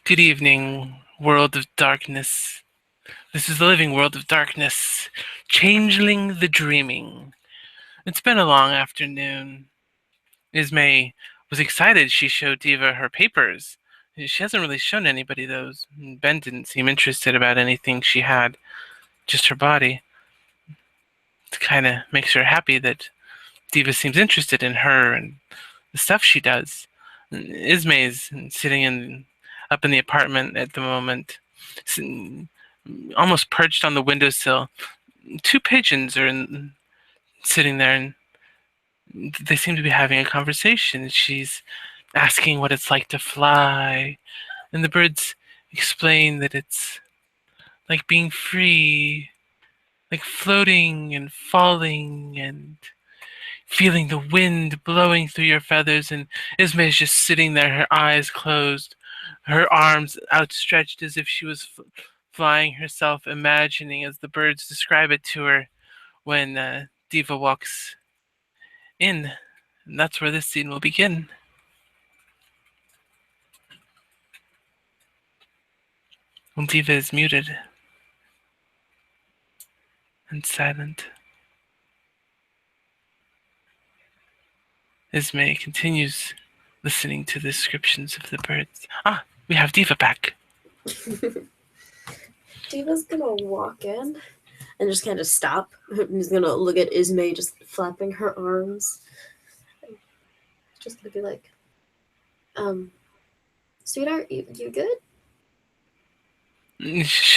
Good evening, world of darkness. This is the living world of darkness. Changeling the dreaming. It's been a long afternoon. Ismay was excited she showed Diva her papers. She hasn't really shown anybody those. Ben didn't seem interested about anything she had, just her body. It kind of makes her happy that Diva seems interested in her and the stuff she does. Ismay's sitting up in the apartment at the moment, almost perched on the windowsill. Two pigeons are sitting there, and they seem to be having a conversation. She's asking what it's like to fly, and the birds explain that it's like being free, like floating and falling and feeling the wind blowing through your feathers. And Ismay is just sitting there, her eyes closed, her arms outstretched as if she was flying herself, imagining as the birds describe it to her when Diva walks in. And that's where this scene will begin. When Diva is muted and silent, Ismay continues listening to the descriptions of the birds. Ah, we have Diva back. Diva's gonna walk in and just kind of stop. He's gonna look at Ismay just flapping her arms. Just gonna be like, sweetheart, you good?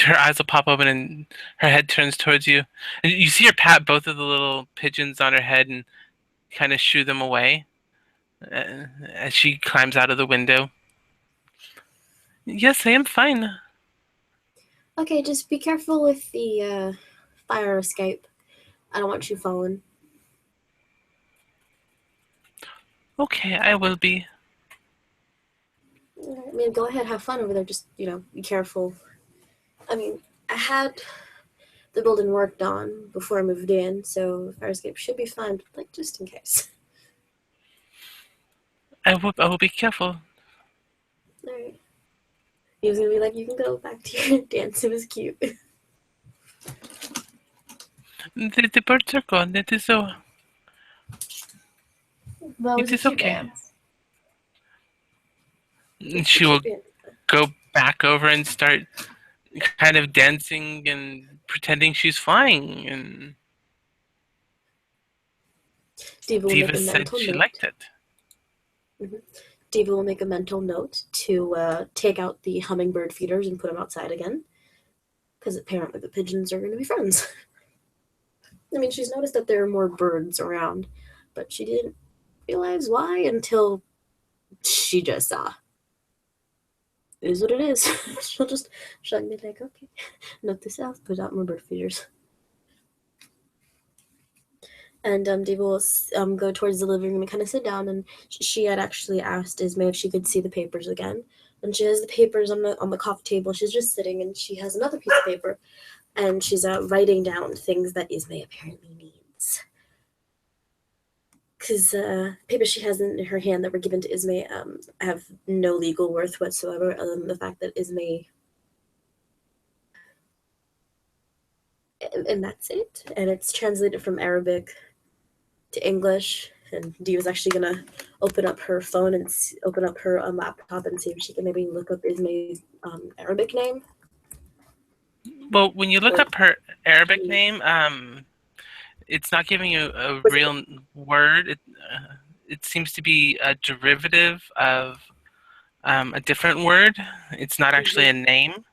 Her eyes will pop open and her head turns towards you. And you see her pat both of the little pigeons on her head and kind of shoo them away as she climbs out of the window. Yes, I am fine. Okay, just be careful with the fire escape. I don't want you falling. Okay, I will be. I mean, go ahead, have fun over there. Just, be careful. I mean, I had the building worked on before I moved in, so fire escape should be fine, but, just in case. I will be careful. Alright. He was gonna be like, you can go back to your dance. It was cute. The birds are gone. It is so. Well, It is okay. Dance. And she will go back over and start kind of dancing and pretending she's flying. And Diva said she liked it. Mm-hmm. Diva will make a mental note to take out the hummingbird feeders and put them outside again, because apparently the pigeons are going to be friends. I mean, she's noticed that there are more birds around, but she didn't realize why until she just saw. It is what it is. She'll be like, okay, note this out, put out more bird feeders. And Diva will go towards the living room and kind of sit down. And she had actually asked Ismay if she could see the papers again. And she has the papers on the coffee table. She's just sitting, and she has another piece of paper, and she's writing down things that Ismay apparently needs. Because papers she has in her hand that were given to Ismay have no legal worth whatsoever, other than the fact that Ismay. And that's it. And it's translated from Arabic to English, and Diva's actually gonna open up her phone and open up her laptop and see if she can maybe look up Ismay's Arabic name. Well, when you look up her Arabic name, it's not giving you a real word. It seems to be a derivative of a different word. It's not actually a name.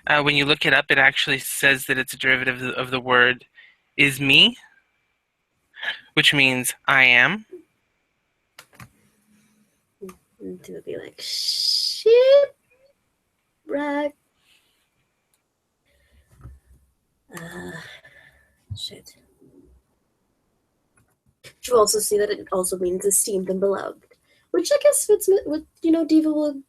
When you look it up, it actually says that it's a derivative of the word Ismy, which means I am. To be like, shit, brag. Shit. You also see that it also means esteemed and beloved, which I guess fits with, Diva will,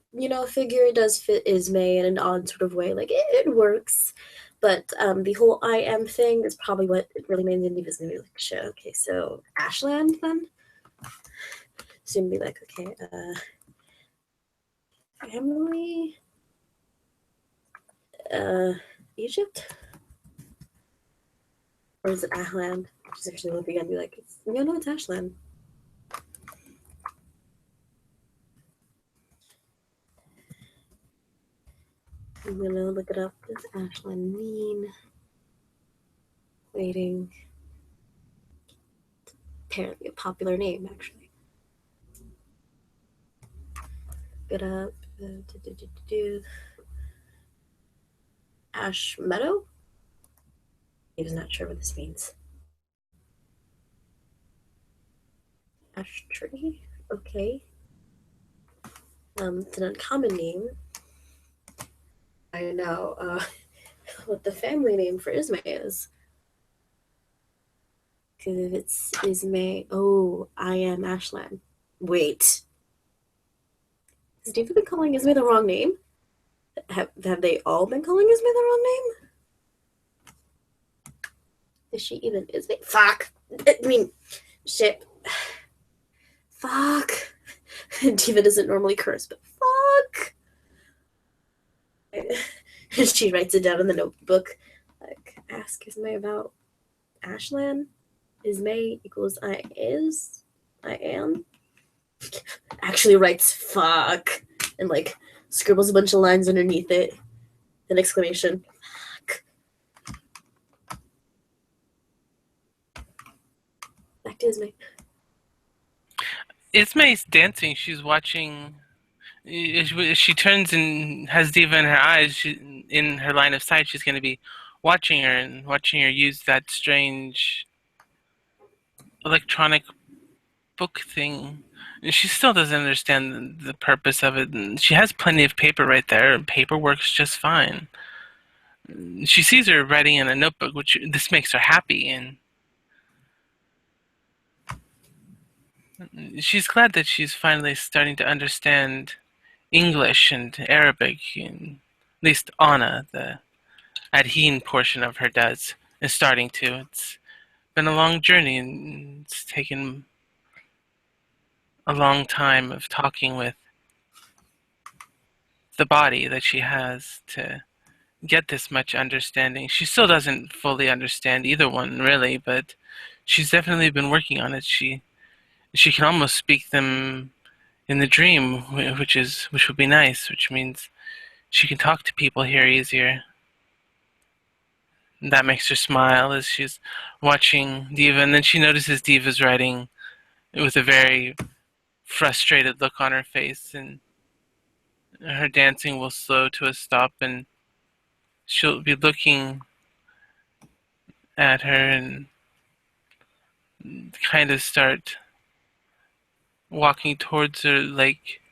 figure it does fit Ismay in an odd sort of way. Like, it works. But the whole I am thing is probably what it really means, and Diva's gonna be like, shit, okay, so Ashland then? So you'd be like, okay, family? Egypt? Or is it Ahlan? She's actually looking at me like, no, it's Ashland. I'm gonna look it up. What does Ashland mean? Waiting. Apparently a popular name, actually. Look it up. Ash Meadow? He's not sure what this means. Ash tree? Okay. It's an uncommon name. I know what the family name for Ismay is. Because if it's Ismay, oh, I am Ashland. Wait. Has Diva been calling Ismay the wrong name? Have they all been calling Ismay the wrong name? Is she even Ismay? Fuck. I mean, shit. Fuck. Diva doesn't normally curse, but fuck. She writes it down in the notebook. Like, ask Ismay about Ashland. Ismay equals I am. Actually writes fuck and like scribbles a bunch of lines underneath it. An exclamation. Fuck. Back to Ismay. Ismay's dancing. She's watching. She turns and has Diva in her eyes. In her line of sight, she's going to be watching her and watching her use that strange electronic book thing. And she still doesn't understand the purpose of it. And she has plenty of paper right there. Paper works just fine. She sees her writing in a notebook, which this makes her happy, and she's glad that she's finally starting to understand English and Arabic. And at least Anna, the Adheen portion of her does, is starting to. It's been a long journey, and it's taken a long time of talking with the body that she has to get this much understanding. She still doesn't fully understand either one, really, but she's definitely been working on it. She can almost speak them in the dream, which would be nice, which means she can talk to people here easier. And that makes her smile as she's watching Diva, and then she notices Diva's writing with a very frustrated look on her face, and her dancing will slow to a stop, and she'll be looking at her and kind of start walking towards her, like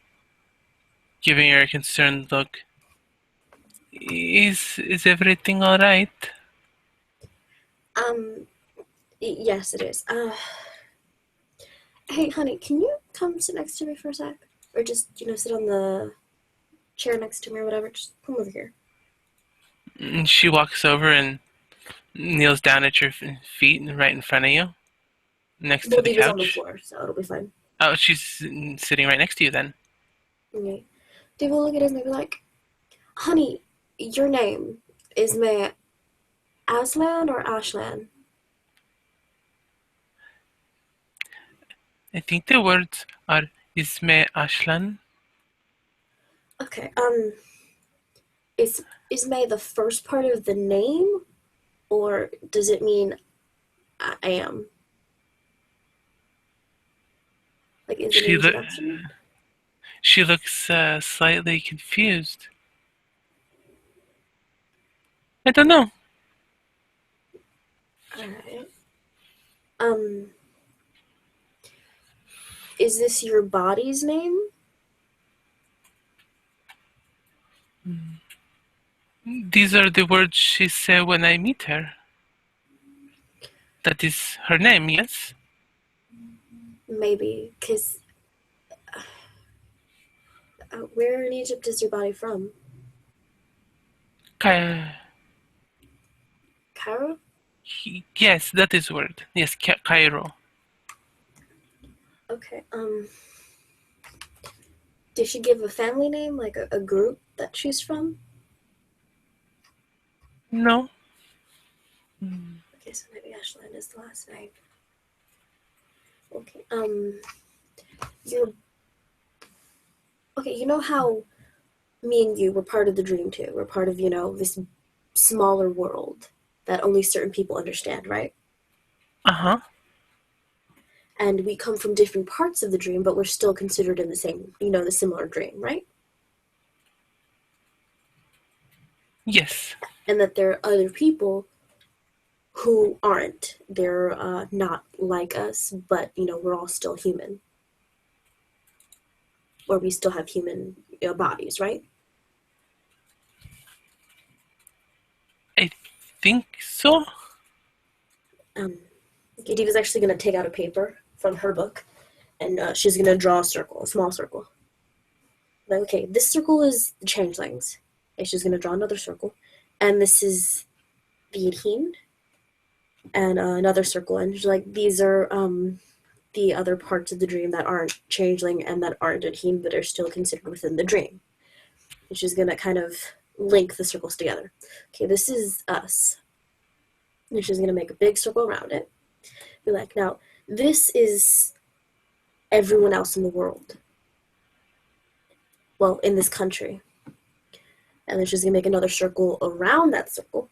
giving her a concerned look. Is everything all right? Yes, it is. Hey, honey, can you come sit next to me for a sec? Or just, sit on the chair next to me or whatever. Just come over here. And she walks over and kneels down at your feet right in front of you, next to the Diva's on the couch. floor, so it'll be fine. Oh, she's sitting right next to you then. Okay. Diva will look at us and be like, honey, your name is May Aslan or Ashlan? I think the words are Ismay Ashlan. Okay, is May the first part of the name, or does it mean I am? Like, is it an introduction? She looks slightly confused. I don't know. Alright. Is this your body's name? These are the words she said when I meet her. That is her name, yes? Maybe, because where in Egypt is your body from? Cairo? Yes, that is word. Yes, Cairo. Okay, Did she give a family name, like a group that she's from? No. Okay, so maybe Ashland is the last name. Okay. You okay? You know how me and you were part of the dream too. We're part of this smaller world that only certain people understand, right? Uh-huh. And we come from different parts of the dream, but we're still considered in the same, the similar dream, right? Yes. And that there are other people who aren't. They're not like us, but we're all still human, or we still have human bodies, right? I think so. Um, okay, Diva's actually going to take out a paper from her book, and she's going to draw a circle, a small circle. Like, okay, this circle is the changelings. And she's going to draw another circle, and this is the Adheen, and another circle, and she's like, these are the other parts of the dream that aren't changeling and that aren't Adheen, but are still considered within the dream. And she's going to kind of link the circles together. Okay, this is us. And she's going to make a big circle around it. Be like, now, this is everyone else in the world. Well, in this country. And then she's going to make another circle around that circle.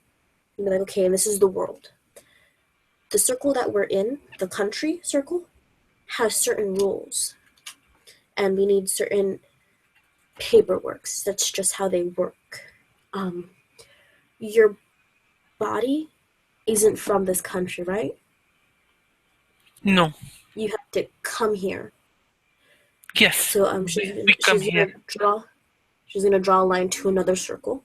And be like, okay, and this is the world. The circle that we're in, the country circle, has certain rules. And we need certain paperworks. That's just how they work. Your body isn't from this country, right? No. You have to come here. Yes. So We come she's here. gonna draw a line to another circle.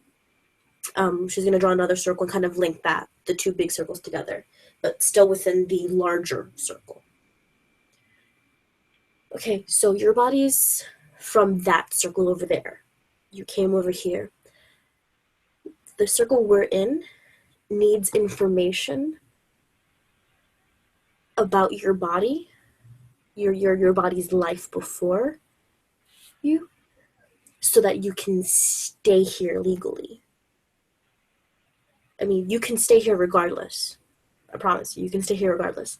She's gonna draw another circle and kind of link the two big circles together, but still within the larger circle. Okay, so your body's from that circle over there. You came over here. The circle we're in needs information about your body, your body's life before you, so that you can stay here legally. I mean, you can stay here regardless. I promise you can stay here regardless.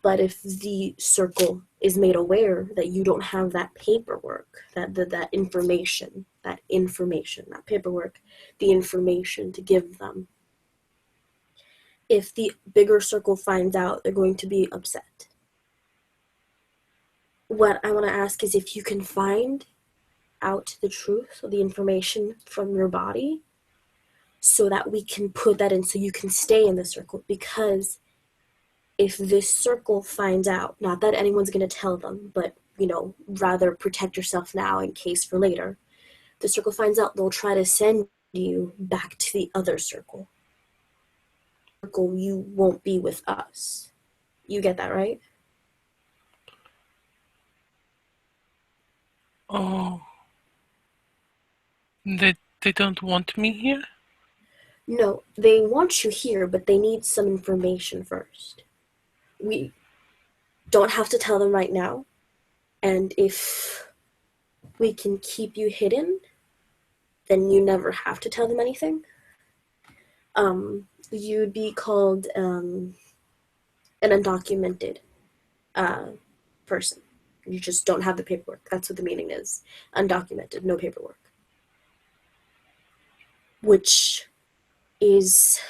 But if the circle is made aware that you don't have that paperwork, that information, not paperwork, the information to give them, if the bigger circle finds out, they're going to be upset. What I want to ask is if you can find out the truth or the information from your body so that we can put that in so you can stay in the circle. Because if this circle finds out, not that anyone's going to tell them, but rather protect yourself now in case for later, the circle finds out, they'll try to send you back to the other circle. You won't be with us. You get that, right? Oh. They don't want me here? No, they want you here, but they need some information first. We don't have to tell them right now. And if we can keep you hidden, then you never have to tell them anything. You'd be called an undocumented person. You just don't have the paperwork. That's what the meaning is. Undocumented, no paperwork. Which is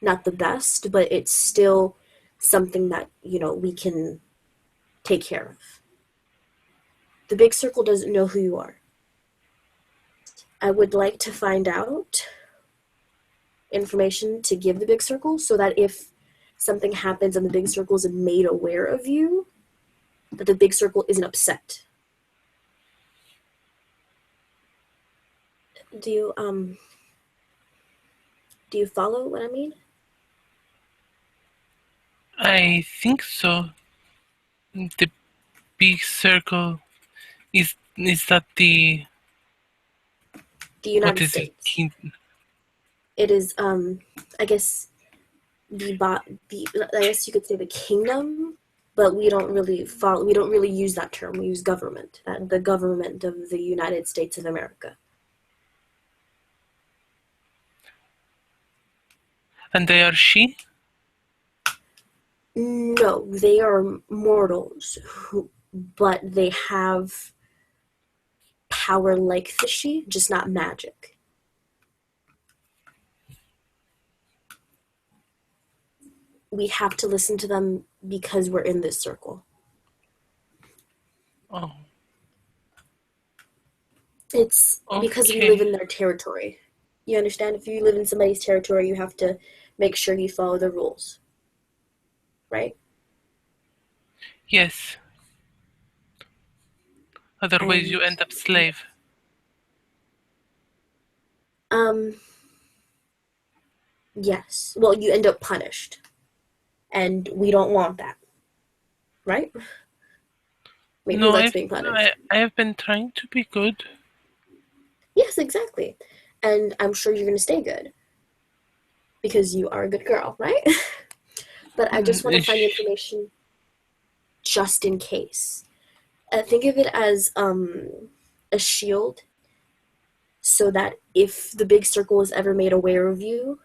not the best, but it's still something that, we can take care of. The big circle doesn't know who you are. I would like to find out information to give the big circle so that if something happens and the big circle is made aware of you, that the big circle isn't upset. Do you follow what I mean? I think so. The big circle is that the The what United is it? States. It is I guess the I guess you could say the kingdom but we don't really use that term. We use government, the government of the United States of America. And they are she? No, they are mortals, but they have power like the she, just not magic. We have to listen to them because we're in this circle. Oh, It's because we live okay. in their territory. You understand? If you live in somebody's territory, you have to make sure you follow the rules, right? Yes. Otherwise, And you end up slave. um, yes. Well, you end up punished, and we don't want that, right? I mean, who No, likes I've being I, punished? I have been trying to be good. Yes, exactly. And I'm sure you're gonna stay good because you are a good girl, right? But I just want to find information just in case. Think of it as a shield so that if the big circle is ever made aware of you,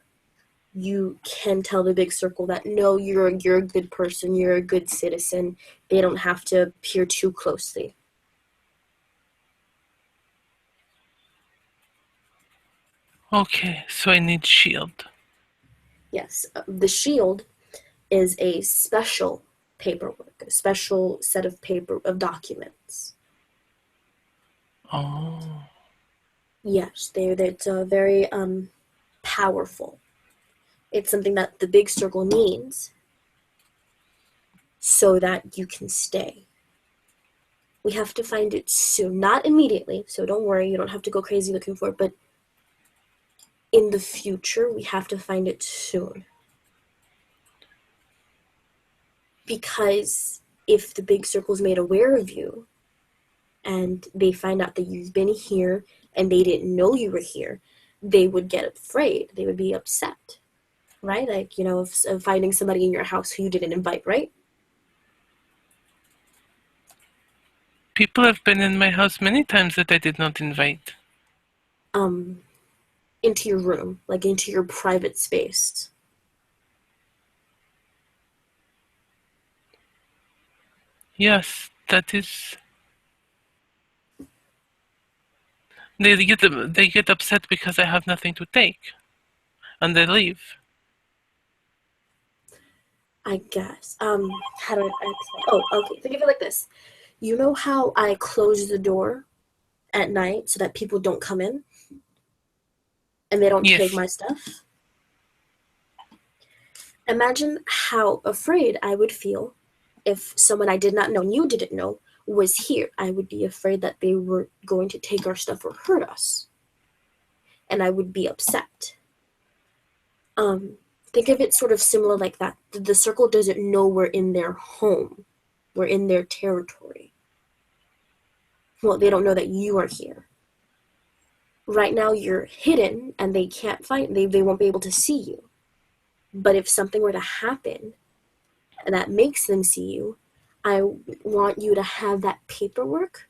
you can tell the big circle that no, you're a good person, you're a good citizen. They don't have to peer too closely. Okay, so I need shield. Yes, the shield is a special paperwork, a special set of documents. Oh, Yes, it's very powerful. It's something that the big circle needs so that you can stay. We have to find it soon, not immediately. So don't worry, you don't have to go crazy looking for it, but in the future, we have to find it soon. Because if the big circle's made aware of you and they find out that you've been here and they didn't know you were here, they would get afraid. They would be upset, right? Like, of finding somebody in your house who you didn't invite, right? people have been in my house many times that I did not invite. Um, into your room, like into your private space. Yes, that is. They get upset because I have nothing to take, and they leave. I guess. How do I explain? Oh, okay. Think of it like this. You know how I close the door at night so that people don't come in and they don't take Yes. my stuff? Imagine how afraid I would feel if someone I did not know, and you didn't know, was here. I would be afraid that they were going to take our stuff or hurt us, and I would be upset. Um, think of it sort of similar like that. The circle doesn't know we're in their home, we're in their territory. Well, they don't know that you are here. Right now, you're hidden, and they can't find. They won't be able to see you. But if something were to happen and that makes them see you, I want you to have that paperwork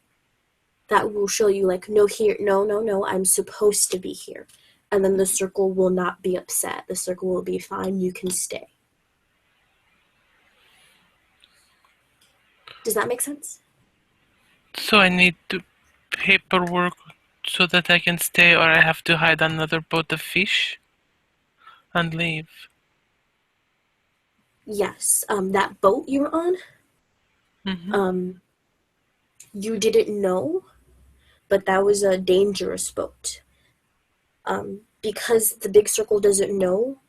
that will show you, like, no, here, no, no, no, I'm supposed to be here. And then the circle will not be upset. The circle will be fine. You can stay. Does that make sense? So I need the paperwork so that I can stay, or I have to hide another boat of fish and leave. Yes. That boat you were on, Hmm. um, you didn't know, but that was a dangerous boat. Because the big circle doesn't know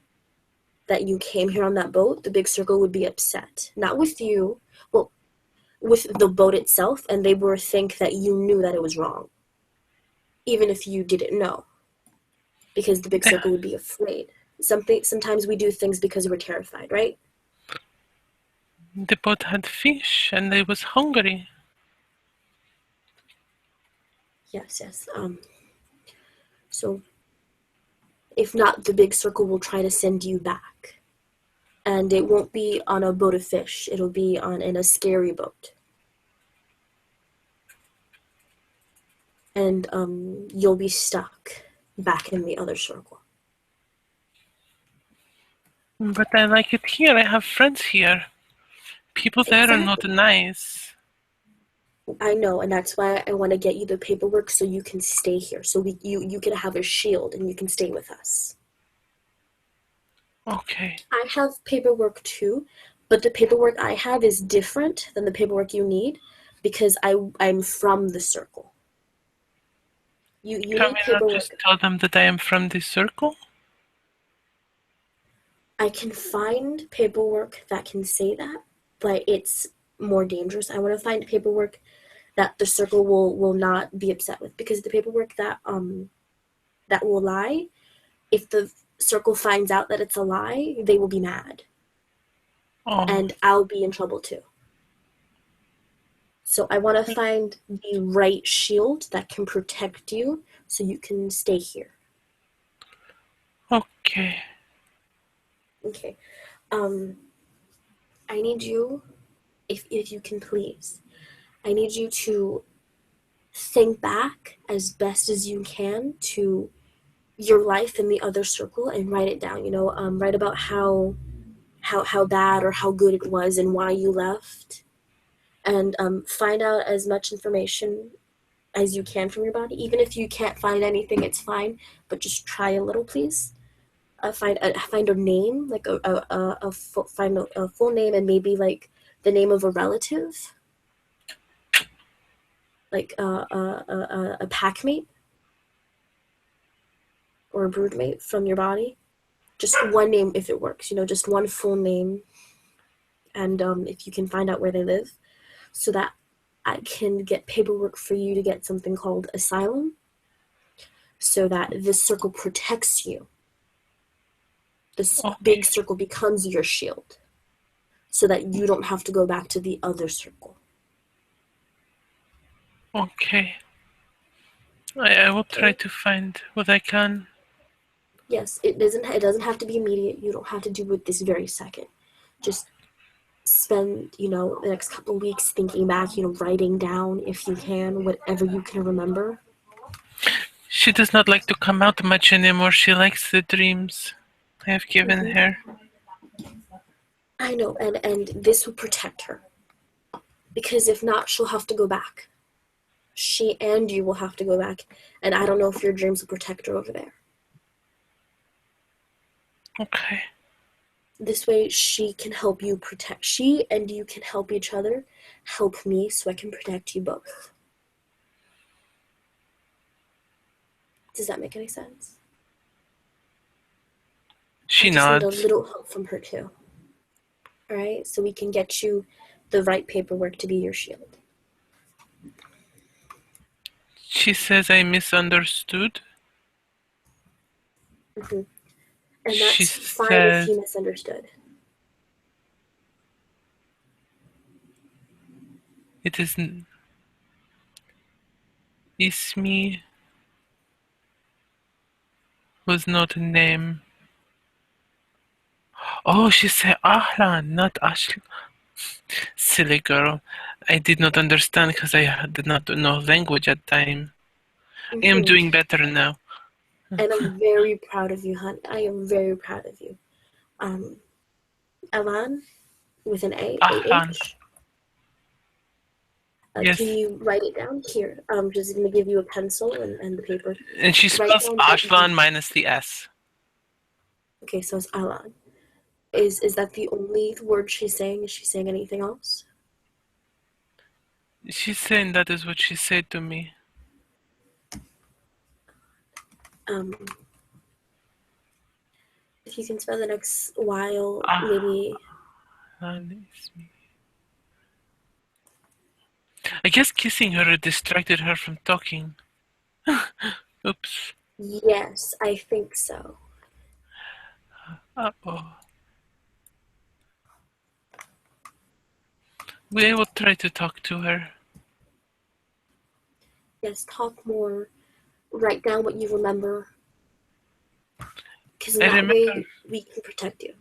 that you came here on that boat, the big circle would be upset. Not with you, well, with the boat itself, and they would think that you knew that it was wrong, even if you didn't know, because the big The, circle would be afraid. Sometimes we do things because we're terrified, right? the boat had fish, and I was hungry. Yes, yes. So if not, the big circle will try to send you back. And it won't be on a boat of fish. It'll be in a scary boat. And you'll be stuck back in the other circle. But I like it here. I have friends here. People there are not Exactly. nice. I know, and that's why I want to get you the paperwork so you can stay here. So you can have a shield and you can stay with us. Okay. I have paperwork too, but the paperwork I have is different than the paperwork you need because I'm from the circle. You Can need we not just paperwork. tell them that I am from this circle? I can find paperwork that can say that, but it's more dangerous. I want to find paperwork that the circle will not be upset with because the paperwork that will lie, if the circle finds out that it's a lie, they will be mad. Oh, And I'll be in trouble too. So I want to find the right shield that can protect you so you can stay here. okay. Okay. Um I need you, if you can please. I need you to think back as best as you can to your life in the other circle and write it down. Write about how bad or how good it was and why you left, and find out as much information as you can from your body. Even if you can't find anything, it's fine, but just try a little, please. Find a name, like find a full name, and maybe like the name of a relative, like a packmate or a broodmate from your body. Just one name if it works. Just one full name, and if you can find out where they live, so that I can get paperwork for you to get something called asylum, so that this circle protects you. This big Okay. circle becomes your shield, so that you don't have to go back to the other circle. Okay. I will try Okay? to find what I can. Yes, it doesn't have to be immediate. You don't have to do it this very second. Just spend, the next couple of weeks thinking back, writing down if you can, whatever you can remember. She does not like to come out much anymore. She likes the dreams I have given Hmm. her. I know, and this will protect her. Because if not, she'll have to go back. She and you will have to go back. And I don't know if your dreams will protect her over there. Okay. This way, she and you can help each other, help me so I can protect you both. Does that make any sense? I She just need a nods. little help from her too. All right? So we can get you the right paperwork to be your shield. She says I misunderstood. Hmm. And She that's fine if says you misunderstood. it is Ismay was not a name. Oh, she said Ahlan, not Ashl. Silly girl. I did not understand because I did not know language at time. I am Hmm. doing better now. And I'm very proud of you, hon. I am very proud of you. Um, Alan, with an Ahlan. A-H. Can Yes. you write it down? Here, I'm just going to give you a pencil and the paper. And she Write spells down what you. Ashlan minus the S. Okay, so it's Alan. Is that the only word she's saying? Is she saying anything else? She's saying that is what she said to me. Um, if you can spend the next while, maybe. Ahlan Ismay. I guess kissing her distracted her from talking. Oops. Yes, I think so. Uh-oh. We will try to talk to her. Yes, talk more. Write down what you remember, because in I that remember way we can protect you.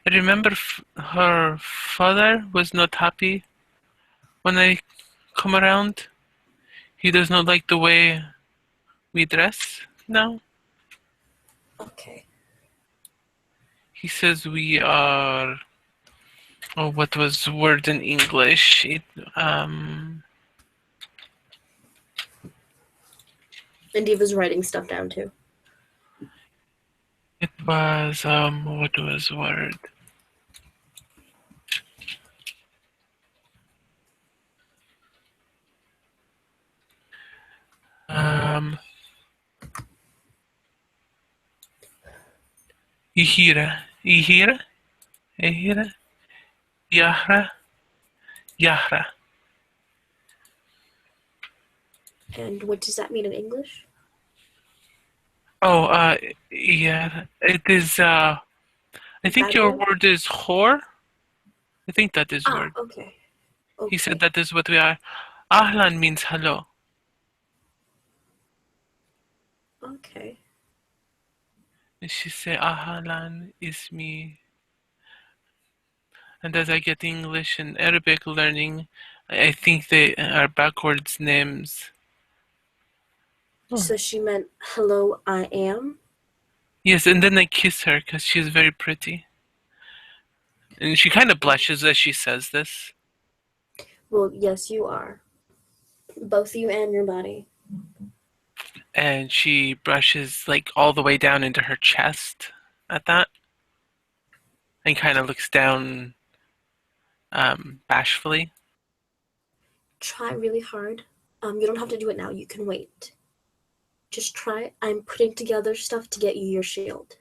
I remember her father was not happy when I come around. He does not like the way we dress now. Okay. He says we are. Oh, what was the word in English? Um, And Diva's writing stuff down too. it was what was the word? Um, Ihira, Ihira, Ihira, Yahra, Yahra. And what does that mean in English? Oh, yeah, it is. I think Bad your word? word is whore. I think that is Ah, word. okay. He said Okay. that is what we are. Ahlan means hello, Okay. and she said Ahlan Ismi. And as I get English and Arabic learning, I think they are backwards names. Oh. So she meant, hello, I am? Yes, and then I kiss her because she's very pretty. And she kind of blushes as she says this. Well, yes, you are. Both you and your body. And she brushes like all the way down into her chest at that and kind of looks down bashfully. Try really hard. You don't have to do it now. You can wait. Just try. I'm putting together stuff to get you your shield.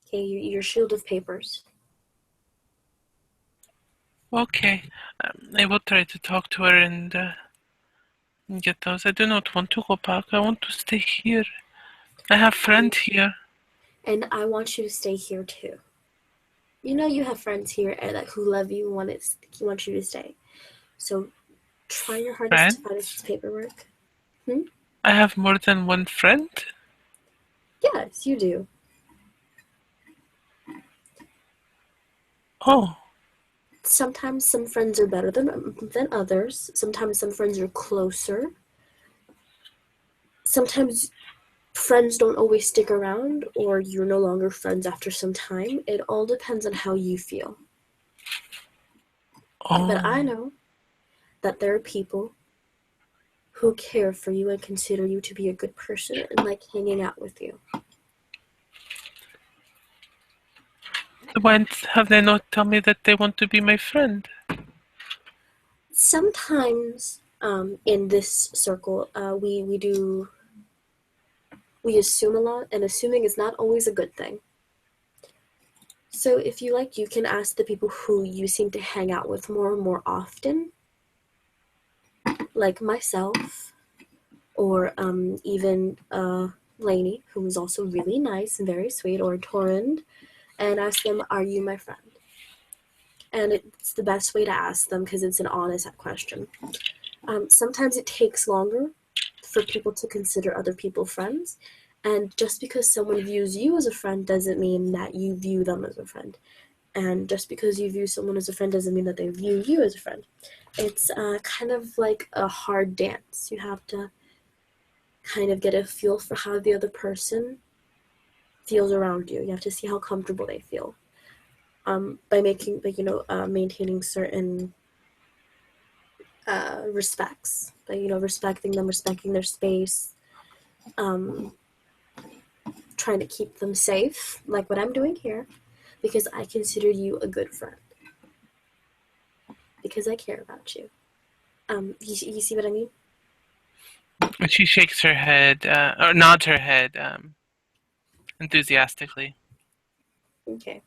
Okay, your shield of papers. Okay, I will try to talk to her and get those. I do not want to go back. I want to stay here. I have friends here. And I want you to stay here too. You know you have friends here who love you and want you to stay. So try your hardest to finish this Friends? paperwork. Hmm? I have more than one friend? Yes, you do. Oh, Sometimes some friends are better than others. Sometimes some friends are closer. Sometimes friends don't always stick around, or you're no longer friends after some time. It all depends on how you feel. But I oh. know that there are people who care for you and consider you to be a good person and like hanging out with you. Why have they not tell me that they want to be my friend? Sometimes in this circle, we assume a lot, and assuming is not always a good thing. So if you like, you can ask the people who you seem to hang out with more often, like myself, or even Lainey, who is also really nice and very sweet, or Torrend, and ask them, "Are you my friend?" And it's the best way to ask them because it's an honest question. Sometimes it takes longer for people to consider other people friends, and just because someone views you as a friend doesn't mean that you view them as a friend. And just because you view someone as a friend doesn't mean that they view you as a friend. It's kind of like a hard dance. You have to kind of get a feel for how the other person feels around you. You have to see how comfortable they feel by making, maintaining certain respects. By respecting them, respecting their space, um, trying to keep them safe, like what I'm doing here, because I consider you a good friend. Because I care about you. You see what I mean? And she shakes her head, or nods her head enthusiastically. Okay.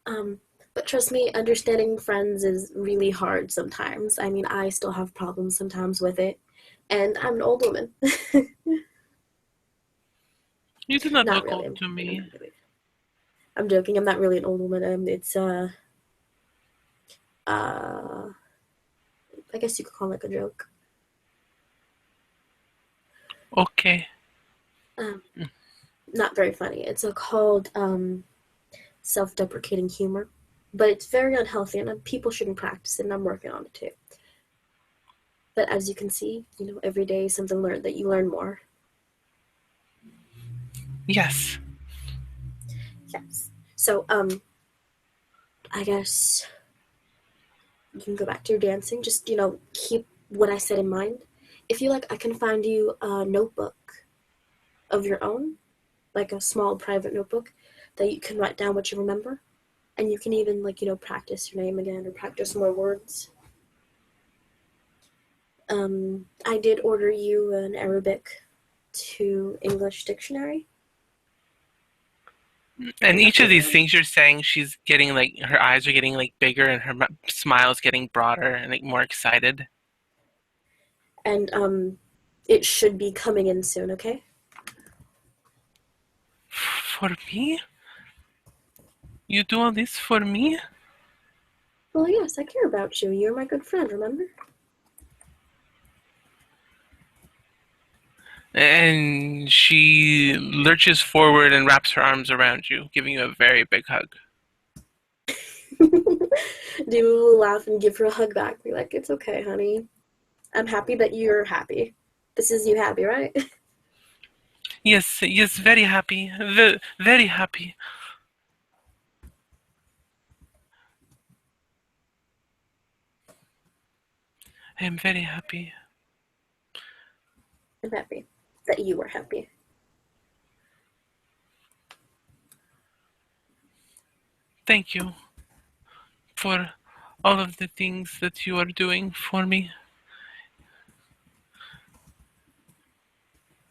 Um, but trust me, understanding friends is really hard sometimes. I mean, I still have problems sometimes with it, and I'm an old woman. You do not Not look really. old to me. I'm joking. I'm not really an old woman. It's uh, I guess you could call it like a joke. Okay. Um, Not very funny. It's called self-deprecating humor, but it's very unhealthy, and people shouldn't practice it. And I'm working on it too. But as you can see, every day is something learned that you learn more. Yes. Yes. So, I guess you can go back to your dancing. Just, keep what I said in mind. If you like, I can find you a notebook of your own, like a small private notebook that you can write down what you remember. And you can even, practice your name again or practice more words. I did order you an Arabic to English dictionary. And each of these Um, things you're saying, she's getting like her eyes are getting like bigger and her smile's getting broader and like more excited. and it should be coming in soon, okay? For me? You do all this for me? Well, yes, I care about you. You're my good friend, remember? And she lurches forward and wraps her arms around you, giving you a very big hug. Diva will laugh and give her a hug back. Be like, it's okay, honey. I'm happy that you're happy. This is you happy, right? Yes, yes, very happy. Very happy. I am very happy. I'm happy that you were happy. Thank you for all of the things that you are doing for me.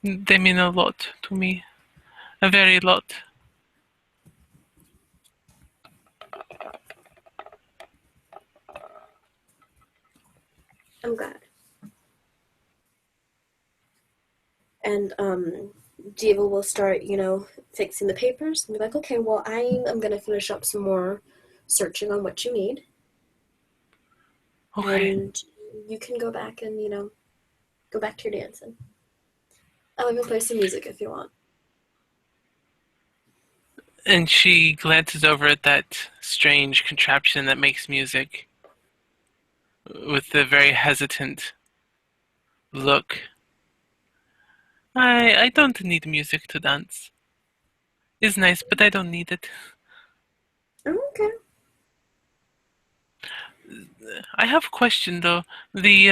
They mean a lot to me. A very lot. I'm glad. And Diva will start, fixing the papers and be like, okay, well, I am gonna finish up some more searching on what you need, Okay. and you can go back and go back to your dancing. I'll even play some music if you want. And she glances over at that strange contraption that makes music with a very hesitant look. I don't need music to dance. It's nice, but I don't need it. Oh, okay. I have a question though. They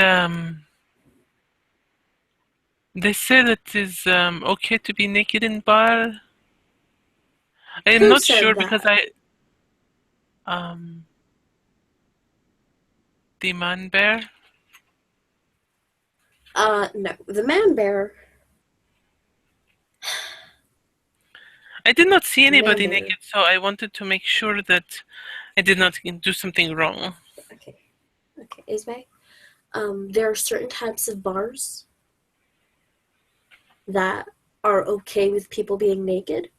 say that it's okay to be naked in bar. I am Who not said sure because that? I um the man bear. No, the man bear. I did not see The man anybody bear. naked, so I wanted to make sure that I did not do something wrong. Okay, okay, Ismay. There are certain types of bars that are okay with people being naked.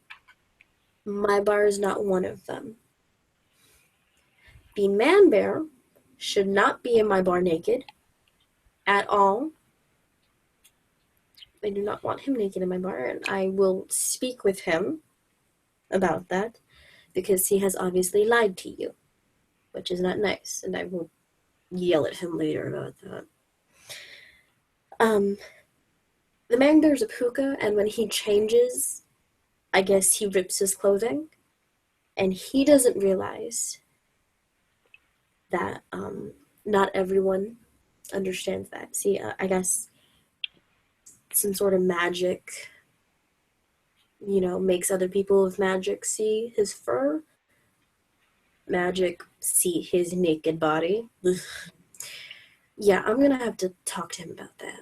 My bar is not one of them. The man bear should not be in my bar naked at all. I do not want him naked in my bar, and I will speak with him about that because he has obviously lied to you, which is not nice, and I will yell at him later about that. Um, the man bear's a puka, and when he changes, I guess he rips his clothing, and he doesn't realize that not everyone understands that. See, I guess some sort of magic, makes other people with magic see his fur, magic see his naked body. Yeah, I'm gonna have to talk to him about that.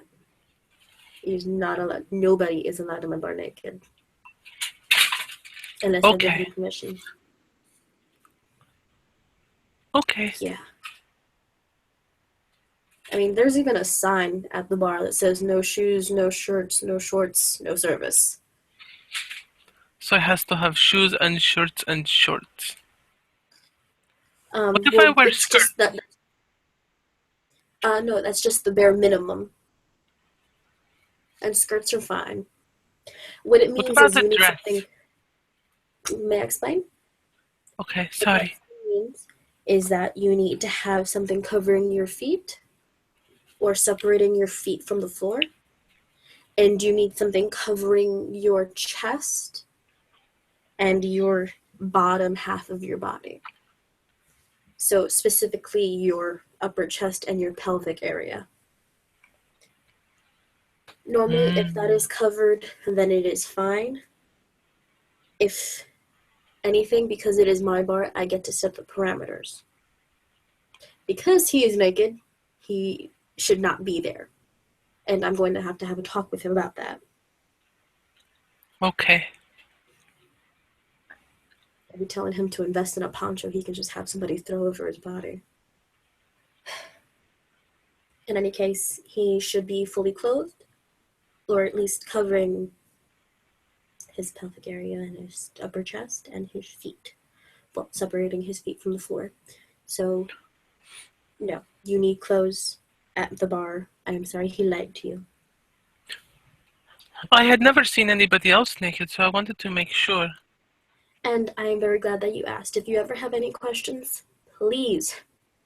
He's not allowed. Nobody is allowed in my bar naked unless I give Okay, them permission. okay. Yeah. I mean, there's even a sign at the bar that says no shoes, no shirts, no shorts, no service. So I has to have shoes and shirts and shorts. What if I Well, wear it's skirt? just that. No, that's just the bare minimum. And skirts are fine. What it What means about is a you need dress? something. May I explain? Okay, The sorry. next thing means is that you need to have something covering your feet or separating your feet from the floor. And you need something covering your chest and your bottom half of your body. So, specifically, your upper chest and your pelvic area. Normally, if that Mm. is covered, then it is fine. If anything, because it is my bar, I get to set the parameters. Because he is naked, he should not be there. And I'm going to have a talk with him about that. Okay. Maybe telling him to invest in a poncho he can just have somebody throw over his body. In any case, he should be fully clothed, or at least covering his pelvic area and his upper chest and his feet. Well, separating his feet from the floor. So, no, you need clothes at the bar. I am sorry he lied to you. I had never seen anybody else naked, so I wanted to make sure. And I am very glad that you asked. If you ever have any questions, please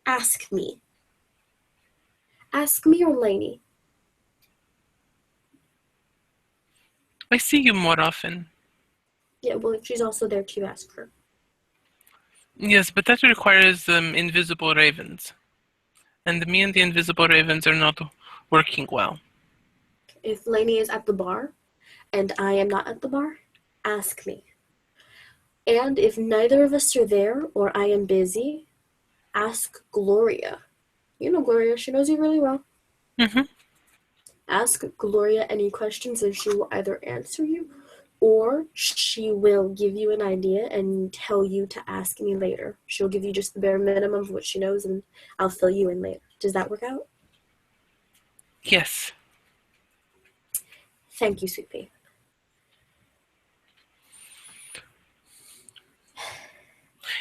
ask me. Ask me or Lainey. I see you more often. Yeah, well, if she's also there to ask her. Yes, but that requires invisible ravens. And me and the invisible ravens are not working well. If Lainey is at the bar and I am not at the bar, ask me. And if neither of us are there or I am busy, ask Gloria. You know Gloria, she knows you really well. Mm-hmm. Ask Gloria any questions and she will either answer you or she will give you an idea and tell you to ask me later. She'll give you just the bare minimum of what she knows and I'll fill you in later. Does that work out? Yes. Thank you, sweet pea.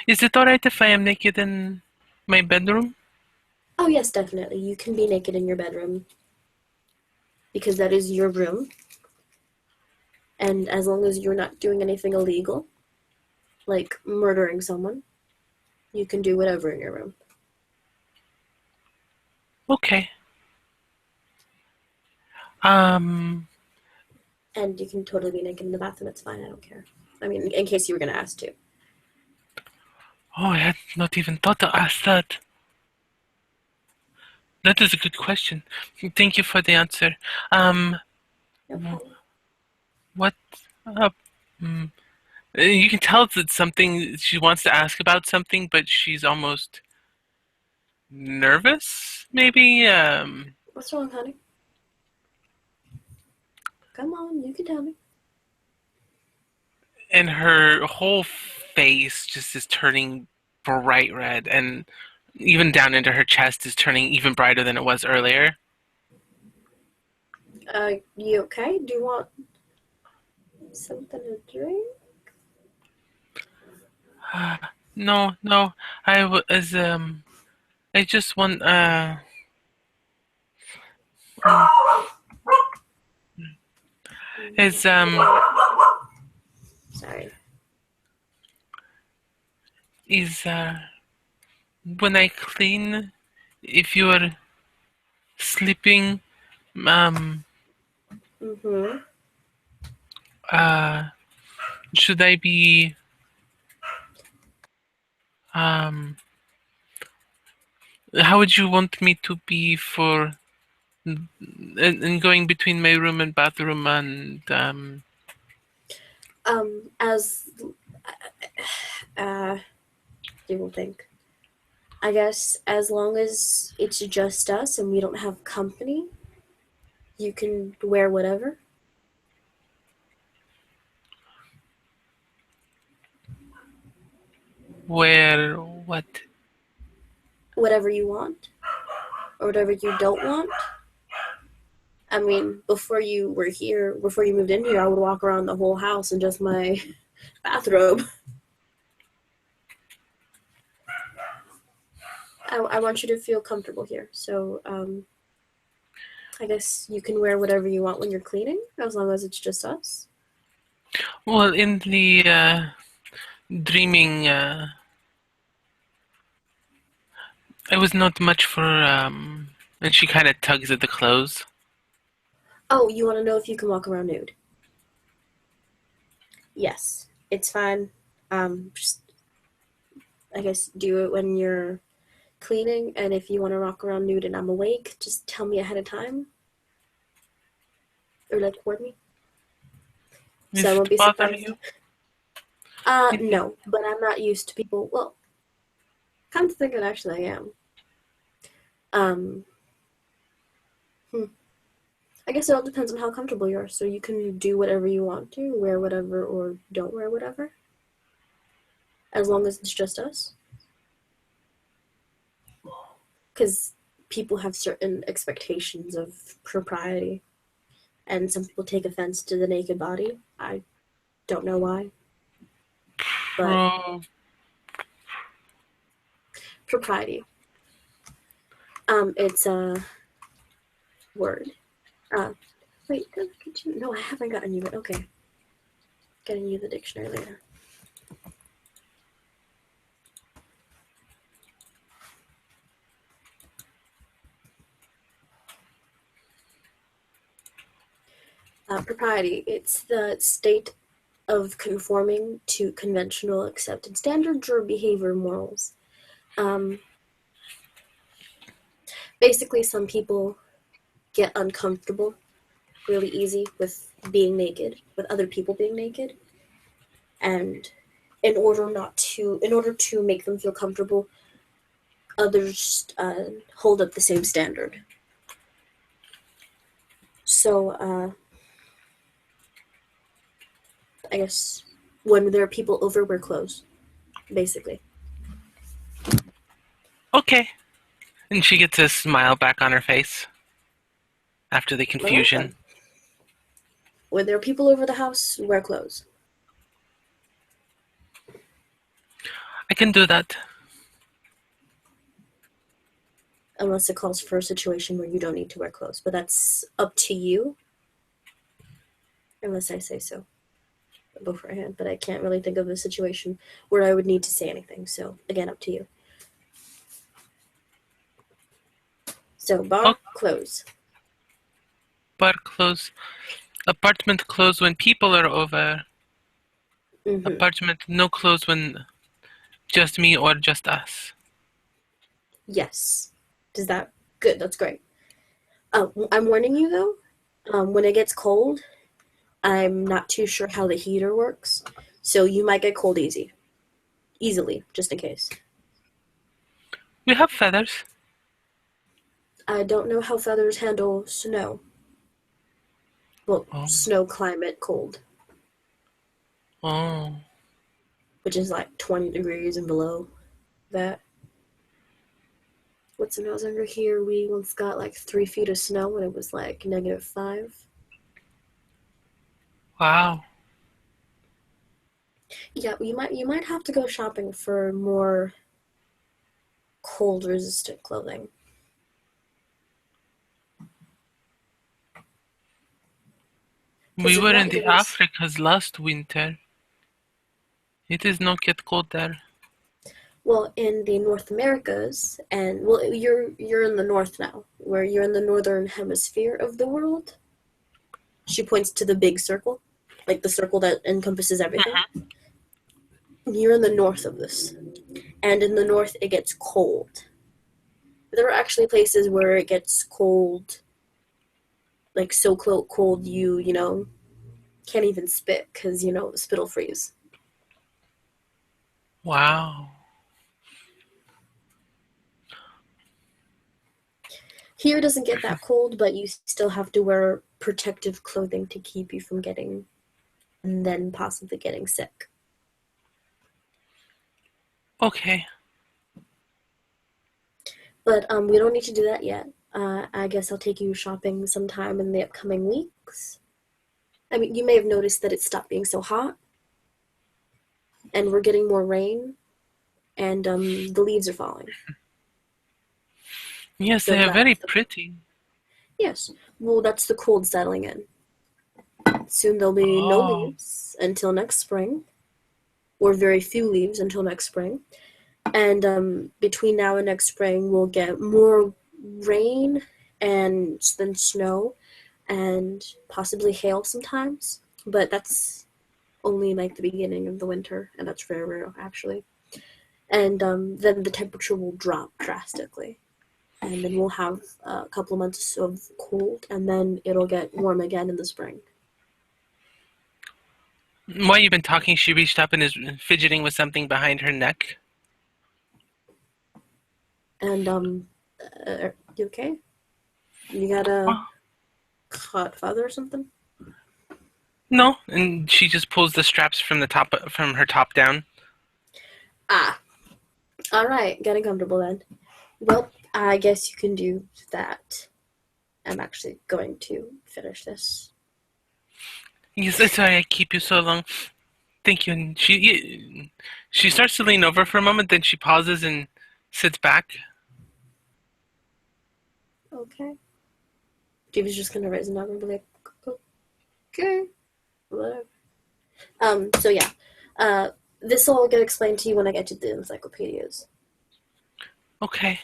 Is it alright if I am naked in my bedroom? Oh, yes, definitely. You can be naked in your bedroom because that is your room. And as long as you're not doing anything illegal, like murdering someone, you can do whatever in your room. Okay. Um. And you can totally be naked in the bathroom. It's fine. I don't care. I mean, in case you were going to ask to. Oh, I had not even thought to ask that. That is a good question. Thank you for the answer. Um. No problem. What? Uh, mm, you can tell that something she wants to ask about something, but she's almost nervous. Maybe. What's wrong, honey? Come on, you can tell me. And her whole face just is turning bright red, and even down into her chest is turning even brighter than it was earlier. You okay? Do you want something to drink? No, no, I was I just want is Sorry. is when I clean, if you're sleeping, um Mm-hmm. uh should I be um how would you want me to be for in going between my room and bathroom and As you will think. I guess as long as it's just us and we don't have company, you can wear whatever. where what? Whatever you want. Or whatever you don't want. I mean, before you were here, before you moved in here, I would walk around the whole house in just my bathrobe. I want you to feel comfortable here. So, I guess you can wear whatever you want when you're cleaning, as long as it's just us. Well, in the dreaming It was not much for, and she kind of tugs at the clothes. Oh, you want to know if you can walk around nude? Yes, it's fine. Just, I guess, do it when you're cleaning, and if you want to walk around nude and I'm awake, just tell me ahead of time. Or, like, warn me. So I Does won't it be bother surprised. you? No, but I'm not used to people. Well, come to think of it, actually, I am. Um, hmm. I guess it all depends on how comfortable you are. So you can do whatever you want to, wear whatever, or don't wear whatever, as long as it's just us. Because people have certain expectations of propriety, and some people take offense to the naked body. I don't know why, but Pro. propriety. It's a word. Uh, wait, no, I haven't gotten you it. Okay, getting you the dictionary later. Propriety. It's the state of conforming to conventional accepted standards or behavior morals. Um, Basically, some people get uncomfortable really easy with being naked, with other people being naked, and in order to make them feel comfortable, others hold up the same standard. So I guess when there are people over, wear clothes, basically. Okay. And she gets a smile back on her face after the All right confusion. then. When there are people over the house, wear clothes. I can do that. Unless it calls for a situation where you don't need to wear clothes. But that's up to you, unless I say so beforehand. But I can't really think of a situation where I would need to say anything. So, again, up to you. So, Oh, bar, clothes. bar close. Apartment close when people are over. Mm-hmm. Apartment no close when just me or just us. Yes. Does that... Good, that's great. I'm warning you, though. When it gets cold, I'm not too sure how the heater works. So, you might get cold easily, just in case. We have feathers. I don't know how feathers handle snow. Well, Oh. snow climate cold, Oh. which is like 20 degrees and below that. What's when I was under here, we once got like 3 feet of snow and it was like -5. Wow. Yeah, you might have to go shopping for more cold resistant clothing. We Because if were in not, the Africas last winter. It is not yet cold there. well, in the North Americas, and well, you're in the north now, where you're in the northern hemisphere of the world. She points to the big circle, like the circle that encompasses everything. You're in the north of this, and in the north it gets cold. There are actually places where it gets cold, like so cold you can't even spit because the spit will freeze. Wow. Here it doesn't get that cold, but you still have to wear protective clothing to keep you from getting, and then possibly getting sick. Okay. But we don't need to do that yet. I guess I'll take you shopping sometime in the upcoming weeks. I mean, you may have noticed that it stopped being so hot, and we're getting more rain, and the leaves are falling. Yes, So they are very that's the... pretty. Yes. Well, that's the cold settling in. Soon there'll be no Oh. leaves until next spring, or very few leaves until next spring. And between now and next spring, we'll get more rain and then snow and possibly hail sometimes. But that's only like the beginning of the winter, and that's very rare actually. And then the temperature will drop drastically, and then we'll have a couple of months of cold, and then it'll get warm again in the spring. While you've been talking, she reached up and is fidgeting with something behind her neck. And you okay? You got a Oh, hot father or something? no, and she just pulls the straps from her top down. Ah, all right, getting comfortable then. Well, I guess you can do that. I'm actually going to finish this. Yes, sorry I keep you so long. Thank you. And she starts to lean over for a moment, then she pauses and sits back. Okay. Diva's just gonna raise an arm and be like, okay, whatever. So yeah. Uh, this will all get explained to you when I get to the encyclopedias. Okay.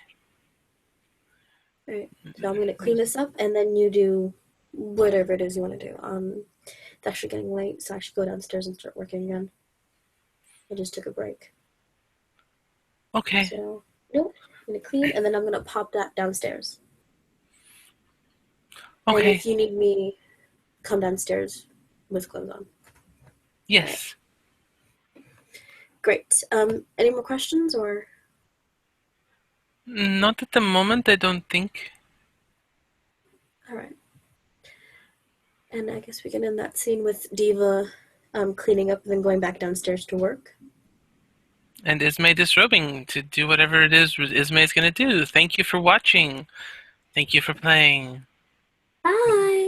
Alright. So I'm gonna clean this up and then you do whatever it is you want to do. It's actually getting late, so I should go downstairs and start working again. I just took a break. Okay. So nope. I'm gonna clean and then I'm gonna pop that downstairs. And Okay. if you need me, come downstairs with clothes on. Alright. Yes. Great. Any more questions or Not at the moment, I don't think. alright. And I guess we can end that scene with Diva cleaning up and then going back downstairs to work. And Ismay disrobing to do whatever it is Ismay is going to do. Thank you for watching. Thank you for playing. Bye!